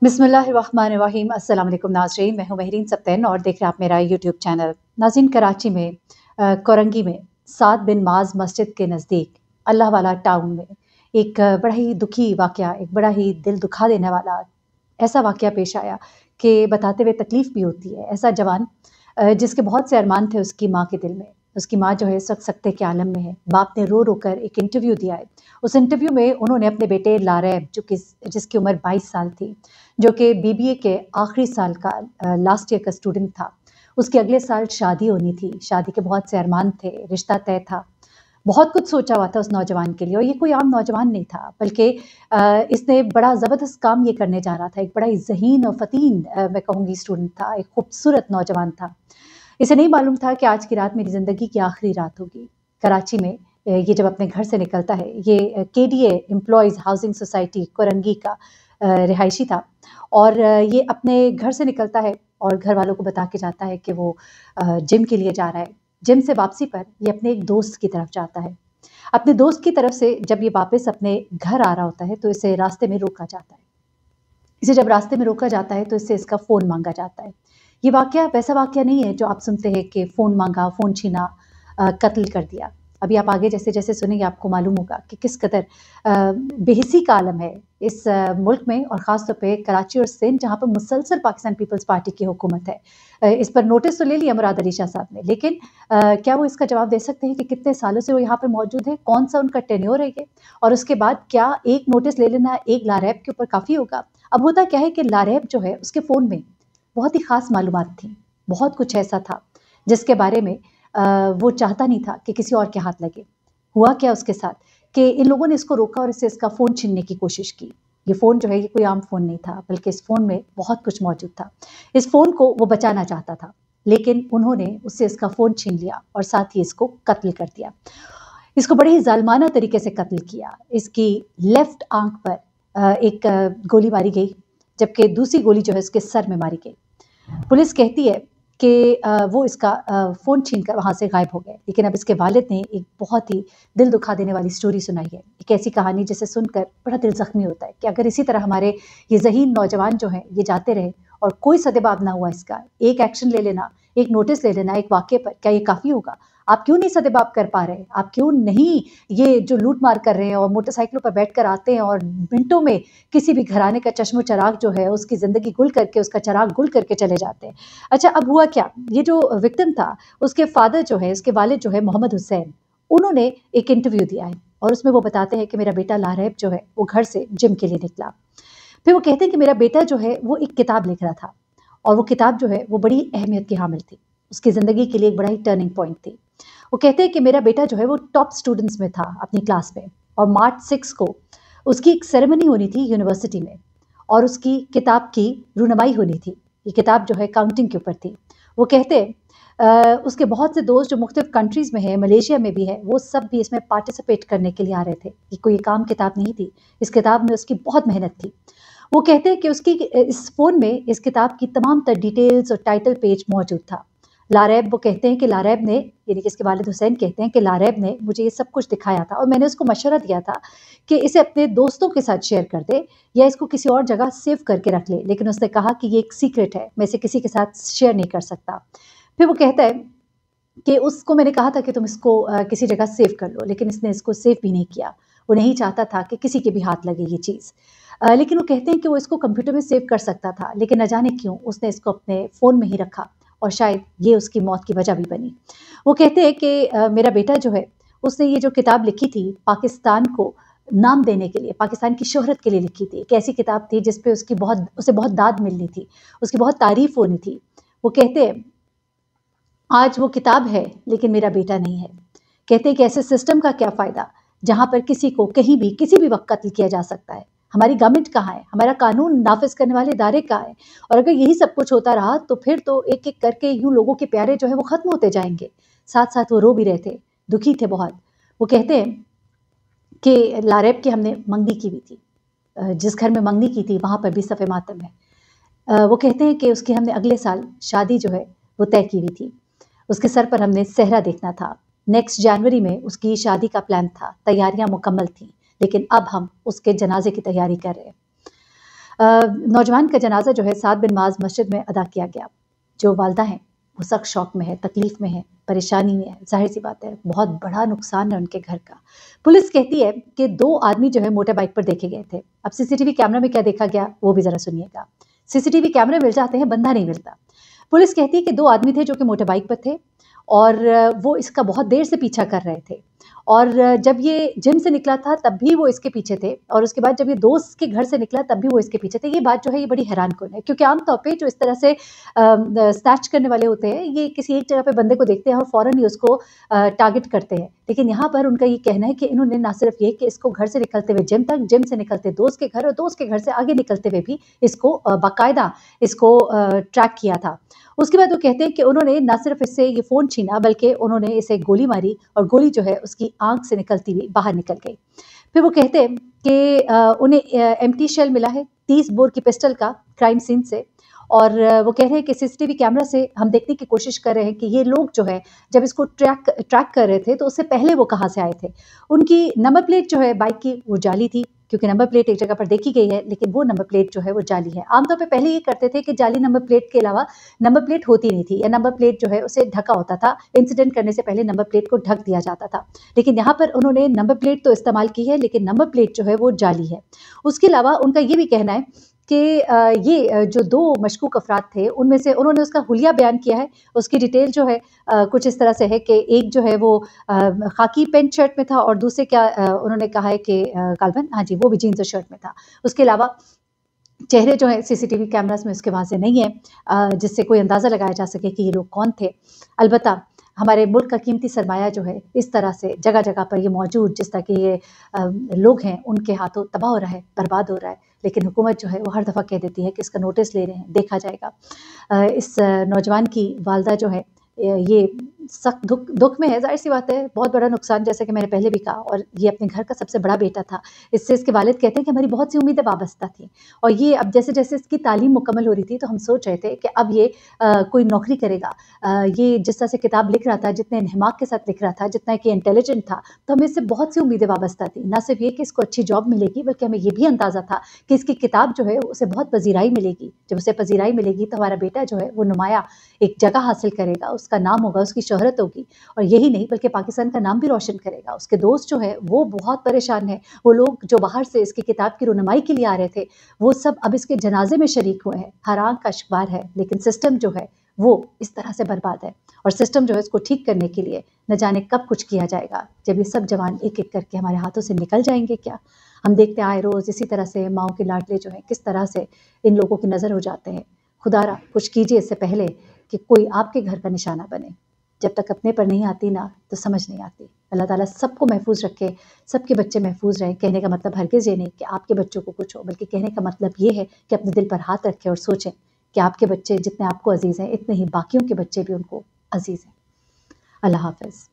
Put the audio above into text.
बिस्मिल्लाहिर्रहमानिर्रहीम। अस्सलाम वालेकुम नाज़रीन, मैं हूँ महरीन सब्तैन और देख रहे हैं आप मेरा यूट्यूब चैनल। नाज़रीन, कराची में कोरंगी में साद बिन माज़ मस्जिद के नज़दीक अल्लाह वाला टाउन में एक बड़ा ही दुखी वाक़या, एक बड़ा ही दिल दुखा देने वाला ऐसा वाक़या पेश आया कि बताते हुए तकलीफ़ भी होती है। ऐसा जवान जिसके बहुत से अरमान थे उसकी माँ के दिल में। उसकी माँ जो है इस वक़्त सकते के आलम में है। बाप ने रो-रो कर एक इंटरव्यू दिया है। उस इंटरव्यू में उन्होंने अपने बेटे लारैब जिसकी उम्र 22 साल थी, जो कि बीबीए के आखिरी साल का लास्ट ईयर का स्टूडेंट था। उसके अगले साल शादी होनी थी, शादी के बहुत से अरमान थे, रिश्ता तय था। बहुत कुछ सोचा हुआ था उस नौजवान के लिए और ये कोई आम नौजवान नहीं था, बल्कि इसने बड़ा ज़बरदस्त काम ये करने जा रहा था। एक बड़ा ही ज़हीन और फ़तीन मैं कहूँगी स्टूडेंट था, एक खूबसूरत नौजवान था। इसे नहीं मालूम था कि आज की रात मेरी ज़िंदगी की आखिरी रात होगी। कराची में ये जब अपने घर से निकलता है, ये KDA employees housing society Korangi का रिहायशी था और ये अपने घर से निकलता है और घर वालों को बता के जाता है कि वो जिम के लिए जा रहा है। जिम से वापसी पर ये अपने एक दोस्त की तरफ जाता है। अपने दोस्त की तरफ से जब ये वापस अपने घर आ रहा होता है, तो इसे रास्ते में रोका जाता है। इसे जब रास्ते में रोका जाता है, तो इससे इसका फ़ोन माँगा जाता है। ये वाक़या वैसा वाक़या नहीं है जो आप सुनते हैं कि फ़ोन माँगा, फ़ोन छीना, कत्ल कर दिया। अभी आप आगे जैसे-जैसे सुनेंगे आपको मालूम होगा कि किस कदर बेहिसी का आलम है इस मुल्क में और ख़ास तौर पे कराची और सिंध, जहाँ पर मुसलसल पाकिस्तान पीपल्स पार्टी की हुकूमत है। इस पर नोटिस तो ले लिया मुराद अली शाह साहब ने, लेकिन क्या वो इसका जवाब दे सकते हैं कि कितने सालों से वो यहाँ पर मौजूद है? कौन-सा उनका टेन्योर है ये? और उसके बाद क्या एक नोटिस ले लेना एक लारैब के ऊपर काफ़ी होगा? अब होता क्या है कि लारैब जो है उसके फ़ोन में बहुत ही ख़ास मालूमात थी। बहुत कुछ ऐसा था जिसके बारे में वो चाहता नहीं था कि किसी और के हाथ लगे। हुआ क्या उसके साथ कि इन लोगों ने इसको रोका और इससे इसका फ़ोन छीनने की कोशिश की। ये फ़ोन जो है ये कोई आम फ़ोन नहीं था, बल्कि इस फ़ोन में बहुत कुछ मौजूद था। इस फ़ोन को वो बचाना चाहता था, लेकिन उन्होंने उससे इसका फ़ोन छीन लिया और साथ ही इसको कत्ल कर दिया। इसको बड़े ही ज़ालिमाना तरीके से कत्ल किया। इसकी लेफ्ट आँख पर एक गोली मारी गई, जबकि दूसरी गोली जो है उसके सर में मारी गई। पुलिस कहती है कि वो इसका फ़ोन छीनकर वहाँ से गायब हो गए। लेकिन अब इसके वालिद ने एक बहुत ही दिल दुखा देने वाली स्टोरी सुनाई है। एक ऐसी कहानी जिसे सुनकर बड़ा दिल ज़ख्मी होता है कि अगर इसी तरह हमारे ये ज़हीन नौजवान जो हैं, ये जाते रहे और कोई सदेबाब ना हुआ इसका, एक एक्शन ले लेना, एक नोटिस ले लेना एक वाक़ये पर, क्या ये काफ़ी होगा? आप क्यों नहीं सदेबाब कर पा रहे? आप क्यों नहीं ये जो लूट-मार कर रहे हैं और मोटरसाइकिलों पर बैठकर आते हैं और मिनटों में किसी भी घराने का चश्मो-चराग जो है, उसकी ज़िंदगी गुल करके, उसका चराग गुल करके चले जाते हैं। अच्छा, अब हुआ क्या? ये जो विक्टिम था, उसके फ़ादर जो है, उसके वालिद जो है मोहम्मद हुसैन, उन्होंने एक इंटरव्यू दिया है और उसमें वो बताते हैं कि मेरा बेटा लारैब जो है, वो घर से जिम के लिए निकला। फिर वो कहते हैं कि मेरा बेटा जो है, वो एक किताब लिख रहा था और वो किताब जो है, वो बड़ी अहमियत की हामिल थी। उसकी ज़िंदगी के लिए एक बड़ा ही टर्निंग पॉइंट थी। वो कहते हैं कि मेरा बेटा जो है, वो टॉप स्टूडेंट्स में था अपनी क्लास में और मार्च 6 को उसकी एक सेरेमनी होनी थी यूनिवर्सिटी में और उसकी किताब की रूनमाई होनी थी। ये किताब जो है काउंटिंग के ऊपर थी। वो कहते हैं उसके बहुत से दोस्त जो मुख्तलिफ़ कंट्रीज़ में हैं, मलेशिया में भी है, वो सब भी इसमें पार्टिसिपेट करने के लिए आ रहे थे। ये कोई एक आम किताब नहीं थी। इस किताब में उसकी बहुत मेहनत थी। वो कहते हैं कि उसकी इस फ़ोन में इस किताब की तमाम तर डिटेल्स और टाइटल पेज मौजूद था। लारैब वो कहते हैं कि लारैब ने यानी कि इसके वालिद हुसैन कहते हैं कि लारैब ने मुझे ये सब कुछ दिखाया था और मैंने उसको मशवरा दिया था कि इसे अपने दोस्तों के साथ शेयर कर दे या इसको किसी और जगह सेव करके रख ले। लेकिन उसने कहा कि ये एक सीक्रेट है, मैं इसे किसी के साथ शेयर नहीं कर सकता। फिर वो कहता है कि उसको मैंने कहा था कि तुम इसको किसी जगह सेव कर लो, लेकिन इसने इसको सेव भी नहीं किया। वो नहीं चाहता था कि किसी के भी हाथ लगे ये चीज़। लेकिन वो कहते हैं कि वो इसको कंप्यूटर में सेव कर सकता था, लेकिन न जाने क्यों उसने इसको अपने फ़ोन में ही रखा और शायद ये उसकी मौत की वजह भी बनी। वो कहते हैं कि मेरा बेटा जो है, उसने ये जो किताब लिखी थी, पाकिस्तान को नाम देने के लिए, पाकिस्तान की शोहरत के लिए लिखी थी। एक ऐसी किताब थी जिस पे उसे बहुत दाद मिलनी थी, उसकी बहुत तारीफ़ होनी थी। वो कहते हैं आज वो किताब है, लेकिन मेरा बेटा नहीं है। कहते हैं कि ऐसे सिस्टम का क्या फ़ायदा, जहाँ पर किसी को कहीं भी, किसी भी वक़्त कत्ल किया जा सकता है। हमारी गवर्नमेंट कहाँ है? हमारा कानून नाफ़िज़ करने वाले इदारे कहाँ हैं? और अगर यही सब कुछ होता रहा, तो फिर तो एक-एक करके यूँ लोगों के प्यारे जो हैं, वो ख़त्म होते जाएँगे। साथ-साथ वो रो भी रहे थे, दुखी थे बहुत। वो कहते हैं कि लारैब की हमने मंगनी की भी थी। जिस घर में मंगनी की थी, वहाँ पर भी सफ़े मातम है। वो कहते हैं कि उसकी हमने अगले साल शादी जो है, वो तय की हुई थी। उसके सर पर हमने सेहरा देखना था। नेक्स्ट जनवरी में उसकी शादी का प्लान था, तैयारियाँ मुकम्मल थीं, लेकिन अब हम उसके जनाज़े की तैयारी कर रहे हैं। नौजवान का जनाजा जो है साद बिन माज मस्जिद में अदा किया गया। जो वालदा हैं वो सख्त शौक में है, तकलीफ में है, परेशानी में है। जाहिर सी बात है बहुत बड़ा नुकसान है उनके घर का। पुलिस कहती है कि 2 आदमी जो है मोटर बाइक पर देखे गए थे। अब सीसीटीवी कैमरा में क्या देखा गया वो भी जरा सुनिएगा। सीसीटीवी कैमरे मिल जाते हैं, बंदा नहीं मिलता। पुलिस कहती है कि 2 आदमी थे जो कि मोटर बाइक पर थे और वो इसका बहुत देर से पीछा कर रहे थे और जब ये जिम से निकला था तब भी वो इसके पीछे थे और उसके बाद जब ये दोस्त के घर से निकला तब भी वो इसके पीछे थे। ये बात जो है ये बड़ी हैरानकुन है क्योंकि आम तौर पे जो इस तरह से स्नैच करने वाले होते हैं ये किसी एक जगह पे बंदे को देखते हैं और फ़ौरन ही उसको टारगेट करते हैं। लेकिन यहाँ पर उनका ये कहना है कि इन्होंने ना सिर्फ ये कि इसको घर से निकलते हुए जिम तक, जिम से निकलते दोस्त के घर और दोस्त के घर से आगे निकलते हुए भी इसको बाकायदा इसको ट्रैक किया था। उसके बाद वो कहते हैं कि उन्होंने ना सिर्फ इससे ये फ़ोन छीना बल्कि उन्होंने इसे गोली मारी और गोली जो है उसकी आँख से निकलती हुई बाहर निकल गई। फिर वो कहते हैं कि उन्हें एम्प्टी शेल मिला है 30 बोर की पिस्टल का क्राइम सीन से और वो कह रहे हैं कि सीसीटीवी कैमरा से हम देखने की कोशिश कर रहे हैं कि ये लोग जो है जब इसको ट्रैक कर रहे थे तो उससे पहले वो कहाँ से आए थे। उनकी नंबर प्लेट जो है बाइक की वो जाली थी क्योंकि नंबर प्लेट एक जगह पर देखी गई है लेकिन वो नंबर प्लेट जो है वो जाली है। आमतौर पे पहले ये करते थे कि जाली नंबर प्लेट के अलावा नंबर प्लेट होती नहीं थी या नंबर प्लेट जो है उसे ढका होता था। इंसिडेंट करने से पहले नंबर प्लेट को ढक दिया जाता था। लेकिन यहाँ पर उन्होंने नंबर प्लेट तो इस्तेमाल की है लेकिन नंबर प्लेट जो है वो जाली है। उसके अलावा उनका ये भी कहना है कि ये जो 2 मशकूक अफ़राद थे उनमें से उन्होंने उसका हुलिया बयान किया है। उसकी डिटेल जो है कुछ इस तरह से है कि एक जो है वो खाकी पैंट शर्ट में था और दूसरे क्या उन्होंने कहा है कि गालबन हाँ जी वो भी जीन्स और शर्ट में था। उसके अलावा चेहरे जो है सीसीटीवी कैमरास में उसके वाज़ेह नहीं है जिससे कोई अंदाज़ा लगाया जा सके कि ये लोग कौन थे। अलबत्ता हमारे मुल्क का कीमती सरमाया जो है इस तरह से जगह-जगह पर ये मौजूद जिस तरह के ये लोग हैं उनके हाथों तबाह हो रहा है, बर्बाद हो रहा है। लेकिन हुकूमत जो है वो हर दफ़ा कह देती है कि इसका नोटिस ले रहे हैं, देखा जाएगा। इस नौजवान की वालदा जो है ये सख्त दुःख में है, ज़ाहिर-सी बात है, बहुत बड़ा नुकसान जैसा कि मैंने पहले भी कहा और ये अपने घर का सबसे बड़ा बेटा था। इससे इसके वालिद कहते हैं कि हमारी बहुत सी उम्मीदें वाबस्ता थीं और ये अब जैसे-जैसे इसकी तालीम मुकम्मल हो रही थी, तो हम सोच रहे थे कि अब ये कोई नौकरी करेगा। ये जिस तरह से किताब लिख रहा था, जितने इंहमाक के साथ लिख रहा था, जितना कि इंटेलिजेंट था, तो हमें इससे बहुत सी उम्मीदें वाबस्ता थी। ना सिर्फ ये कि इसको अच्छी जॉब मिलेगी, बल्कि हमें ये भी अंदाज़ा था कि इसकी किताब जो है, उसे बहुत पज़ीराई मिलेगी। जब उसे पज़ीराई मिलेगी, तो हमारा बेटा जो है, वो नुमाया एक जगह हासिल करेगा, उसका नाम होगा, उसकी शोहरत होगी और यही नहीं बल्कि पाकिस्तान का नाम भी रोशन करेगा। उसके दोस्त जो है वो बहुत परेशान हैं। वो लोग जो बाहर से इसकी किताब की रुनमाई के लिए आ रहे थे, वो सब अब इसके जनाजे में शरीक हुए हैं। हर आँख का शिकार है, लेकिन सिस्टम जो है वो इस तरह से बर्बाद है और सिस्टम जो है इसको ठीक करने के लिए न जाने कब कुछ किया जाएगा। जब ये सब जवान एक-एक करके हमारे हाथों से निकल जाएँगे क्या? हम देखते आए रोज़ इसी तरह से माँओं के लाडले जो हैं किस तरह से इन लोगों की नज़र हो जाते हैं। खुदारा कुछ कीजिए इससे पहले कि कोई आपके घर का निशाना बने। जब तक अपने पर नहीं आती ना तो समझ नहीं आती। अल्लाह ताला सबको महफूज़ रखे, सबके बच्चे महफूज़ रहें। कहने का मतलब हरगिज़ ये नहीं कि आपके बच्चों को कुछ हो, बल्कि कहने का मतलब ये है कि अपने दिल पर हाथ रखें और सोचें कि आपके बच्चे जितने आपको अज़ीज़ हैं, इतने ही बाकियों के बच्चे भी उनको अज़ीज़ हैं। अल्लाह हाफ़िज़।